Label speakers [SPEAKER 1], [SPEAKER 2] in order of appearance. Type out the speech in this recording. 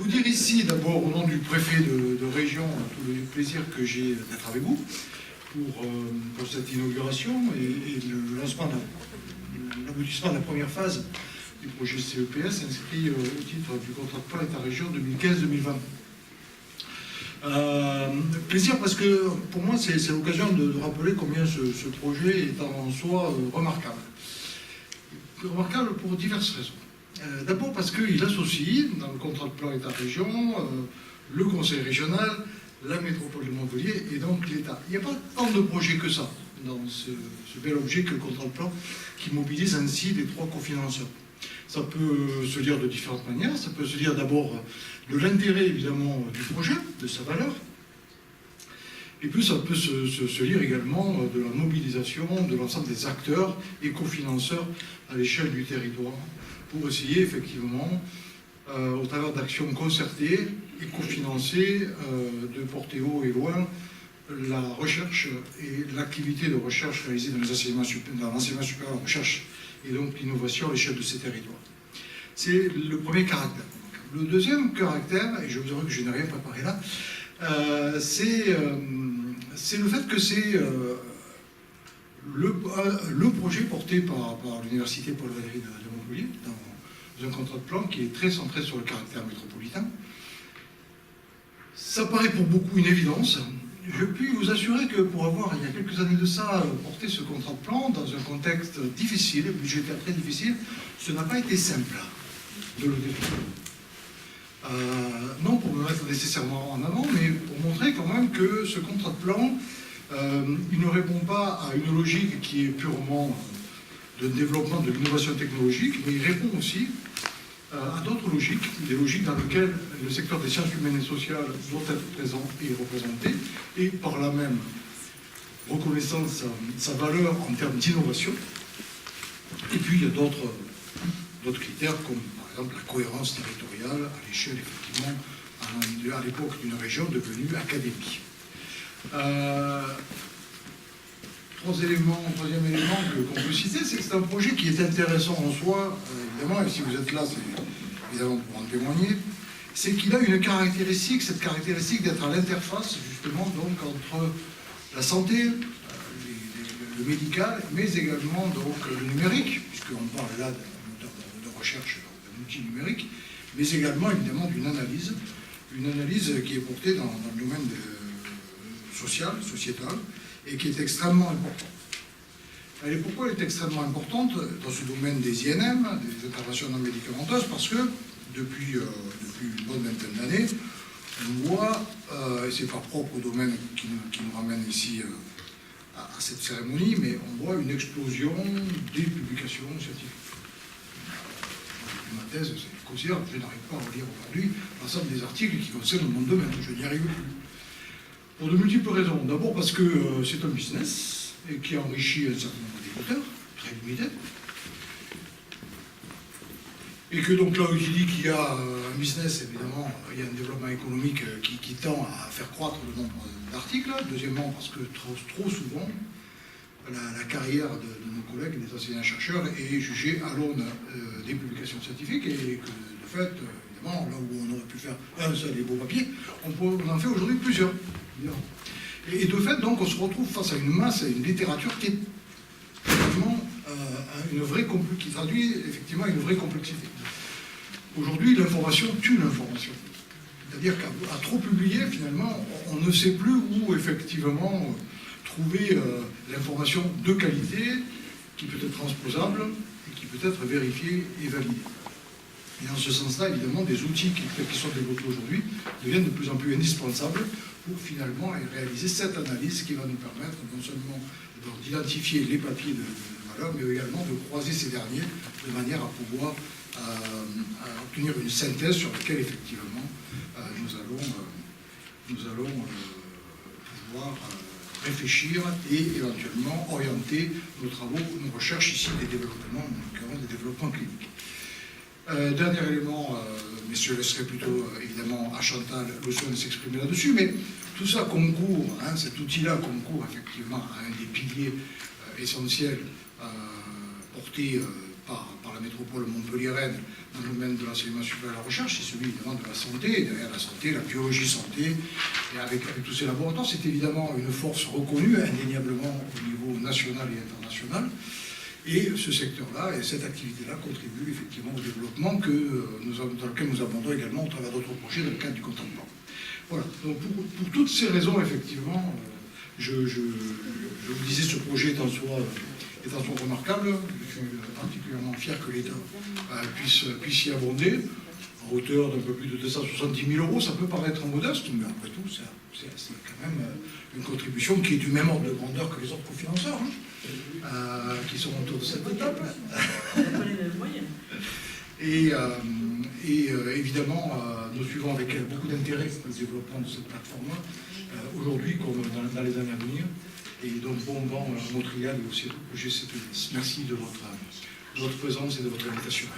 [SPEAKER 1] vous dire ici, d'abord, au nom du préfet de région, tout le plaisir que j'ai d'être avec vous pour cette inauguration et le lancement, l'aboutissement de la première phase du projet CEPS inscrit au titre du contrat de plan État-région 2015-2020. Plaisir parce que pour moi c'est l'occasion de rappeler combien ce projet est en soi remarquable. Remarquable pour diverses raisons. D'abord parce qu'il associe dans le contrat de plan État-région le conseil régional, la métropole de Montpellier et donc l'État. Il n'y a pas tant de projets que ça dans ce bel objet que le contrat de plan qui mobilise ainsi les trois cofinanceurs. Ça peut se lire de différentes manières. Ça peut se lire d'abord de l'intérêt évidemment du projet, de sa valeur. Et puis ça peut se lire également de la mobilisation de l'ensemble des acteurs et cofinanceurs à l'échelle du territoire pour essayer effectivement, au travers d'actions concertées et cofinancées, de porter haut et loin la recherche et l'activité de recherche réalisée dans l'enseignement supérieur, la recherche et donc l'innovation à l'échelle de ces territoires. C'est le premier caractère. Le deuxième caractère, et je vous avoue que je n'ai rien préparé là, c'est le fait que c'est le projet porté par l'université Paul Valéry de Montpellier, dans un contrat de plan qui est très centré sur le caractère métropolitain. Ça paraît pour beaucoup une évidence. Je puis vous assurer que pour avoir, il y a quelques années de ça, porté ce contrat de plan dans un contexte difficile, budgétaire très difficile, ce n'a pas été simple de le développer. Non pour me mettre nécessairement en avant, mais pour montrer quand même que ce contrat de plan, il ne répond pas à une logique qui est purement de développement de l'innovation technologique, mais il répond aussi à d'autres logiques, des logiques dans lesquelles le secteur des sciences humaines et sociales doit être présent et représenté, et par là même reconnaissant sa valeur en termes d'innovation. Et puis il y a d'autres critères, comme par exemple la cohérence territoriale à l'échelle, effectivement, à l'époque d'une région devenue académie. Troisième élément qu'on peut citer, c'est que c'est un projet qui est intéressant en soi, évidemment, et si vous êtes là, c'est évidemment pour en témoigner, c'est qu'il a une caractéristique, cette caractéristique d'être à l'interface, justement, donc, entre la santé, le médical, mais également donc, le numérique, puisqu'on parle là de recherche, d'un outil numérique, mais également, évidemment, d'une analyse, une analyse qui est portée dans le domaine sociétal, et qui est extrêmement importante. Et pourquoi elle est extrêmement importante dans ce domaine des INM, des interventions non médicamenteuses? Parce que depuis une bonne vingtaine d'années, on voit, et c'est pas propre au domaine qui nous ramène ici à cette cérémonie, mais on voit une explosion des publications scientifiques. Ma thèse, c'est considère que je n'arrive pas à relire aujourd'hui l'ensemble des articles qui concernent mon domaine, je n'y arrive plus. Pour de multiples raisons. D'abord parce que c'est un business et qui enrichit un certain nombre d'éditeurs, très limité. Et que donc là où il dit qu'il y a un business, évidemment, il y a un développement économique qui tend à faire croître le nombre d'articles. Deuxièmement, parce que trop souvent, la carrière de nos collègues, des enseignants-chercheurs, est jugée à l'aune des publications scientifiques et que, de fait, évidemment, là où on aurait pu faire un seul et beau papier, on en fait aujourd'hui plusieurs. Et de fait, donc, on se retrouve face à une masse, à une littérature qui est effectivement qui traduit effectivement une vraie complexité. Aujourd'hui, l'information tue l'information. C'est-à-dire qu'à trop publier, finalement, on ne sait plus où effectivement trouver l'information de qualité qui peut être transposable et qui peut être vérifiée et validée. Et dans ce sens-là, évidemment, des outils qui sont développés aujourd'hui deviennent de plus en plus indispensables pour finalement réaliser cette analyse qui va nous permettre non seulement d'identifier les papiers de valeur, mais également de croiser ces derniers de manière à pouvoir obtenir une synthèse sur laquelle effectivement nous allons pouvoir réfléchir et éventuellement orienter nos travaux, nos recherches ici des développements, en l'occurrence des développements cliniques. Dernier élément, mais je laisserai plutôt évidemment à Chantal le soin de s'exprimer là-dessus, mais tout ça concourt, cet outil-là concourt effectivement à un des piliers essentiels portés par par la métropole montpelliéraine dans le domaine de l'enseignement supérieur et de la recherche, c'est celui évidemment de la santé, et derrière la santé, la biologie santé, et avec tous ces laboratoires, c'est évidemment une force reconnue indéniablement au niveau national et international. Et ce secteur-là et cette activité-là contribuent effectivement au développement dans lequel nous abondons également au travers d'autres projets dans le cadre du contemporain. Voilà, donc pour toutes ces raisons, effectivement, je vous disais, ce projet est en soi remarquable. Je suis particulièrement fier que l'État puisse y abonder à hauteur d'un peu plus de 270 000 €. Ça peut paraître modeste, mais après tout, c'est quand même une contribution qui est du même ordre de grandeur que les autres cofinanceurs, qui sont autour de cette table. Et évidemment, nous suivons avec beaucoup d'intérêt le développement de cette plateforme aujourd'hui comme dans les années à venir. Et donc, bon vent à Montréal et aussi au G7. Merci de votre présence et de votre invitation.